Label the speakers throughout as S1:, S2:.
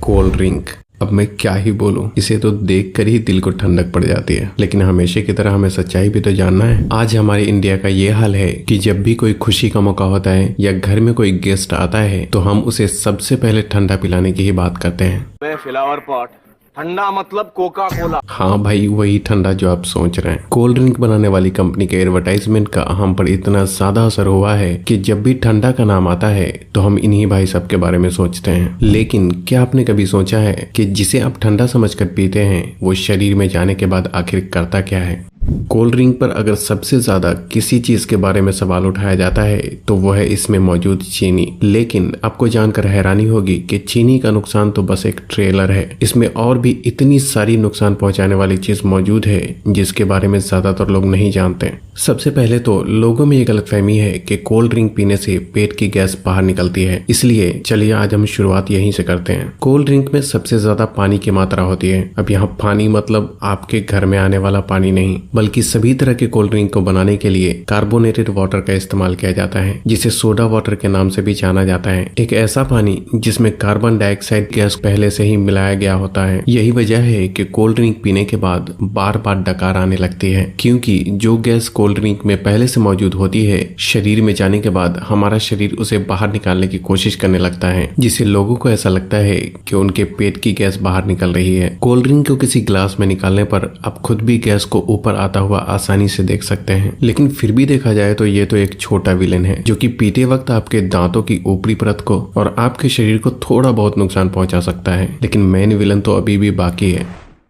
S1: Cold drink. अब मैं क्या ही बोलूं, इसे तो देख कर ही दिल को ठंडक पड़ जाती है। लेकिन हमेशा की तरह हमें सच्चाई भी तो जानना है। आज हमारे इंडिया का ये हाल है कि जब भी कोई खुशी का मौका होता है या घर में कोई गेस्ट आता है तो हम उसे सबसे पहले ठंडा पिलाने की ही बात करते हैं।
S2: फ्लावर पॉट ठंडा मतलब कोका कोला।
S1: हाँ भाई, वही ठंडा जो आप सोच रहे हैं। कोल्ड ड्रिंक बनाने वाली कंपनी के एडवर्टाइजमेंट का हम पर इतना ज्यादा असर हुआ है कि जब भी ठंडा का नाम आता है तो हम इन्हीं भाई सब के बारे में सोचते हैं। लेकिन क्या आपने कभी सोचा है कि जिसे आप ठंडा समझकर पीते हैं वो शरीर में जाने के बाद आखिर करता क्या है? कोल्ड ड्रिंक पर अगर सबसे ज्यादा किसी चीज के बारे में सवाल उठाया जाता है तो वो है इसमें मौजूद चीनी। लेकिन आपको जानकर हैरानी होगी कि चीनी का नुकसान तो बस एक ट्रेलर है। इसमें और भी इतनी सारी नुकसान पहुंचाने वाली चीज मौजूद है जिसके बारे में ज्यादातर लोग नहीं जानते। सबसे पहले तो लोगों में ये गलतफहमी है कि कोल्ड ड्रिंक पीने से पेट की गैस बाहर निकलती है। इसलिए चलिए आज हम शुरुआत यहीं से करते हैं। कोल्ड ड्रिंक में सबसे ज्यादा पानी की मात्रा होती है। अब यहाँ पानी मतलब आपके घर में आने वाला पानी नहीं, बल्कि सभी तरह के कोल्ड ड्रिंक को बनाने के लिए कार्बोनेटेड वाटर का इस्तेमाल किया जाता है, जिसे सोडा वाटर के नाम से भी जाना जाता है। एक ऐसा पानी जिसमें कार्बन डाइऑक्साइड गैस पहले से ही मिलाया गया होता है। यही वजह है कि कोल्ड ड्रिंक पीने के बाद बार बार डकार आने लगती है, क्योंकि जो गैस कोल्ड ड्रिंक में पहले से मौजूद होती है शरीर में जाने के बाद हमारा शरीर उसे बाहर निकालने की कोशिश करने लगता है, जिससे लोगों को ऐसा लगता है कि उनके पेट की गैस बाहर निकल रही है। कोल्ड ड्रिंक को किसी ग्लास में निकालने पर आप खुद भी गैस को ऊपर आता हुआ आसानी से देख सकते हैं। लेकिन फिर भी देखा जाए तो ये तो एक छोटा विलेन है जो कि पीते वक्त आपके दांतों की ऊपरी परत को और आपके शरीर को थोड़ा बहुत नुकसान पहुंचा सकता है। लेकिन मेन विलन तो अभी भी बाकी है।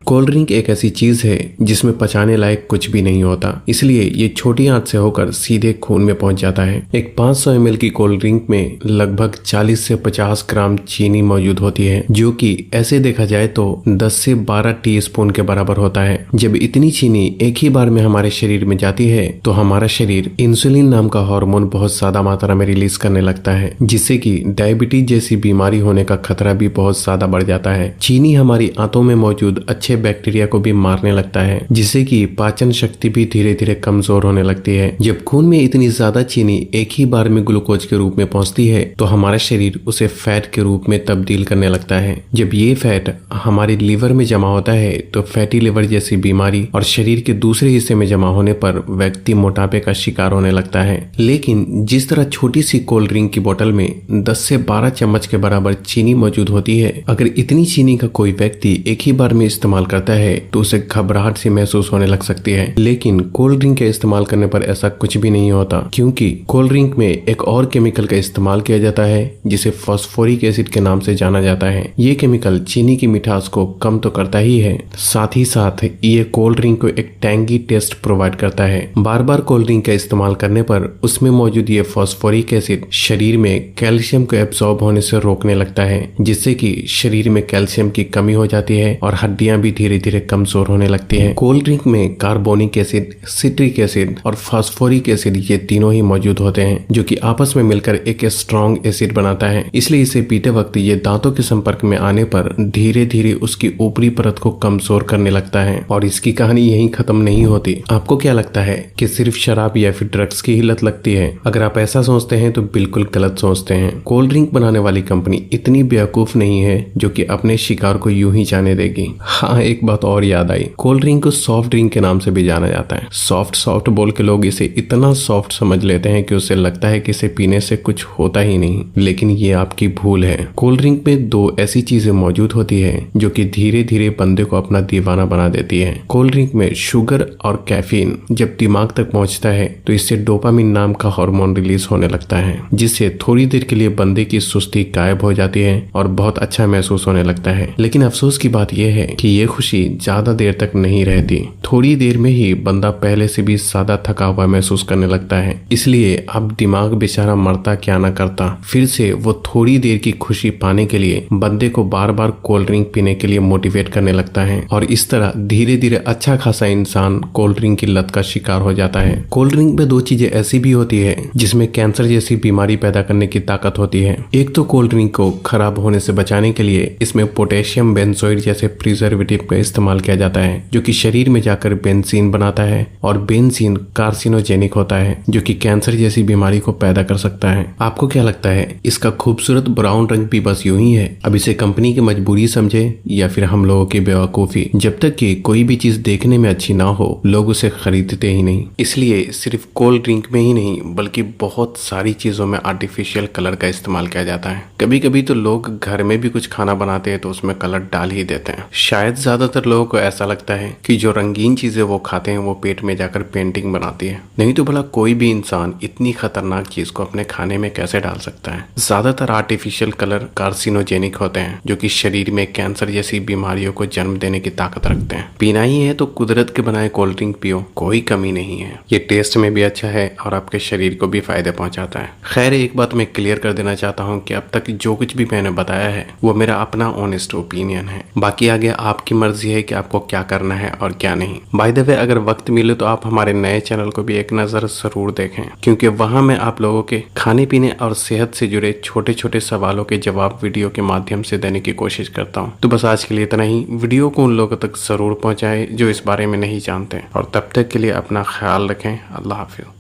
S1: कोल्ड ड्रिंक एक ऐसी चीज है जिसमें पचाने लायक कुछ भी नहीं होता, इसलिए ये छोटी आंच से होकर सीधे खून में पहुंच जाता है। एक 500 ml की कोल्ड ड्रिंक में लगभग 40 से 50 ग्राम चीनी मौजूद होती है, जो कि ऐसे देखा जाए तो 10 से 12 टीस्पून के बराबर होता है। जब इतनी चीनी एक ही बार में हमारे शरीर में जाती है तो हमारा शरीर इंसुलिन नाम का हार्मोन बहुत ज्यादा मात्रा में रिलीज करने लगता है, जिससे कि डायबिटीज जैसी बीमारी होने का खतरा भी बहुत ज्यादा बढ़ जाता है। चीनी हमारी आंतों में मौजूद अच्छे बैक्टीरिया को भी मारने लगता है, जिससे कि पाचन शक्ति भी धीरे धीरे कमजोर होने लगती है। जब खून में इतनी ज्यादा चीनी एक ही बार में ग्लूकोज के रूप में पहुंचती है तो हमारा शरीर उसे फैट के रूप में तब्दील करने लगता है। जब ये फैट हमारे लीवर में जमा होता है तो फैटी लिवर जैसी बीमारी और शरीर के दूसरे हिस्से में जमा होने पर व्यक्ति मोटापे का शिकार होने लगता है। लेकिन जिस तरह छोटी सी कोल्ड ड्रिंक की बोतल में 10 से 12 चम्मच के बराबर चीनी मौजूद होती है, अगर इतनी चीनी का कोई व्यक्ति एक ही बार में इस्तेमाल करता है तो उसे घबराहट सी महसूस होने लग सकती है। लेकिन कोल्ड ड्रिंक के इस्तेमाल करने पर ऐसा कुछ भी नहीं होता, क्योंकि कोल्ड ड्रिंक में एक और केमिकल का इस्तेमाल किया जाता है जिसे फास्फोरिक एसिड के नाम से जाना जाता है। ये केमिकल चीनी की मिठास को कम तो करता ही है, साथ ही साथ ये कोल्ड ड्रिंक को एक टैंगी टेस्ट प्रोवाइड करता है। बार बार कोल्ड ड्रिंक का इस्तेमाल करने पर उसमें मौजूद ये फास्फोरिक एसिड शरीर में कैल्शियम को एब्सॉर्ब होने से रोकने लगता है, जिससे कि शरीर में कैल्शियम की कमी हो जाती है और हड्डियां भी धीरे धीरे कमजोर होने लगती हैं। कोल्ड ड्रिंक में कार्बोनिक एसिड, सिट्रिक एसिड और फास्फोरिक एसिड ये तीनों ही मौजूद होते हैं, जो कि आपस में मिलकर एक स्ट्रॉन्ग एसिड बनाता है। इसलिए इसे पीते वक्त ये दांतों के संपर्क में आने पर धीरे धीरे उसकी ऊपरी परत को कमजोर करने लगता है। और इसकी कहानी यहीं खत्म नहीं होती। आपको क्या लगता है कि सिर्फ शराब या फिर ड्रग्स की ही लत लगती है? अगर आप ऐसा सोचते हैं तो बिल्कुल गलत सोचते हैं। कोल्ड ड्रिंक बनाने वाली कंपनी इतनी बेवकूफ नहीं है जो कि अपने शिकार को यूं ही जाने देगी। हाँ, एक बात और याद आई, कोल्ड ड्रिंक को सॉफ्ट ड्रिंक के नाम से भी जाना जाता है। सॉफ्ट बोल के लोग इसे इतना सॉफ्ट समझ लेते हैं कि उसे लगता है कि इसे पीने से कुछ होता ही नहीं, लेकिन ये आपकी भूल है। कोल्ड ड्रिंक में दो ऐसी चीजें मौजूद होती है जो कि धीरे धीरे बंदे को अपना दीवाना बना देती है। कोल्ड ड्रिंक में शुगर और कैफीन जब दिमाग तक पहुंचता है तो इससे डोपामिन नाम का हार्मोन रिलीज होने लगता है, जिससे थोड़ी देर के लिए बंदे की सुस्ती गायब हो जाती है और बहुत अच्छा महसूस होने लगता है। लेकिन अफसोस की बात यह है कि ये खुशी ज्यादा देर तक नहीं रहती। थोड़ी देर में ही बंदा पहले से भी ज्यादा थका हुआ महसूस करने लगता है। इसलिए अब दिमाग बेचारा मरता क्या ना करता, फिर से वो थोड़ी देर की खुशी पाने के लिए बंदे को बार बार कोल्ड ड्रिंक पीने के लिए मोटिवेट करने लगता है। और इस तरह धीरे धीरे अच्छा खासा इंसान कोल्ड ड्रिंक की लत का शिकार हो जाता है। कोल्ड ड्रिंक में दो चीजें ऐसी भी होती है जिसमें कैंसर जैसी बीमारी पैदा करने की ताकत होती है। एक तो कोल्ड ड्रिंक को खराब होने से बचाने के लिए इसमें पोटेशियम बेंजोइड जैसे प्रिजर्वेटिव केमिकल का इस्तेमाल किया जाता है जो कि शरीर में जाकर बेंजीन बनाता है और बेंजीन कार्सिनोजेनिक होता है जो कि कैंसर जैसी बीमारी को पैदा कर सकता है। आपको क्या लगता है इसका खूबसूरत ब्राउन रंग भी बस यूं ही है? अब इसे कंपनी की मजबूरी समझे या फिर हम लोगों की बेवकूफी? जब तक कि कोई भी चीज देखने में अच्छी ना हो लोग उसे खरीदते ही नहीं। इसलिए सिर्फ कोल्ड ड्रिंक में ही नहीं बल्कि बहुत सारी चीजों में आर्टिफिशियल कलर का इस्तेमाल किया जाता है। कभी कभी तो लोग घर में भी कुछ खाना बनाते हैं तो उसमें कलर डाल ही देते हैं। शायद ज्यादातर लोगों को ऐसा लगता है कि जो रंगीन चीजें वो खाते हैं वो पेट में जाकर पेंटिंग बनाती है। नहीं तो भला कोई भी इंसान इतनी खतरनाक चीज को अपने खाने में कैसे डाल सकता है? ज्यादातर आर्टिफिशियल कलर कार्सिनोजेनिक होते हैं जो कि शरीर में कैंसर जैसी बीमारियों को जन्म देने की ताकत रखते हैं। पीना ही है तो कुदरत के बनाए कोल्ड ड्रिंक पियो, कोई कमी नहीं है। ये टेस्ट में भी अच्छा है और आपके शरीर को भी फायदे पहुंचाता है। खैर एक बात मैं क्लियर कर देना चाहता हूँ कि अब तक जो कुछ भी मैंने बताया है वो मेरा अपना ऑनेस्ट ओपिनियन है। बाकी आगे आपकी मर्जी है कि आपको क्या करना है और क्या नहीं। बाय द वे अगर वक्त मिले तो आप हमारे नए चैनल को भी एक नजर जरूर देखें क्योंकि वहां मैं आप लोगों के खाने पीने और सेहत से जुड़े छोटे छोटे सवालों के जवाब वीडियो के माध्यम से देने की कोशिश करता हूँ। तो बस आज के लिए इतना ही। वीडियो को उन लोगों तक जरूर पहुंचाएं जो इस बारे में नहीं जानते और तब तक के लिए अपना ख्याल रखें। अल्लाह हाफिज।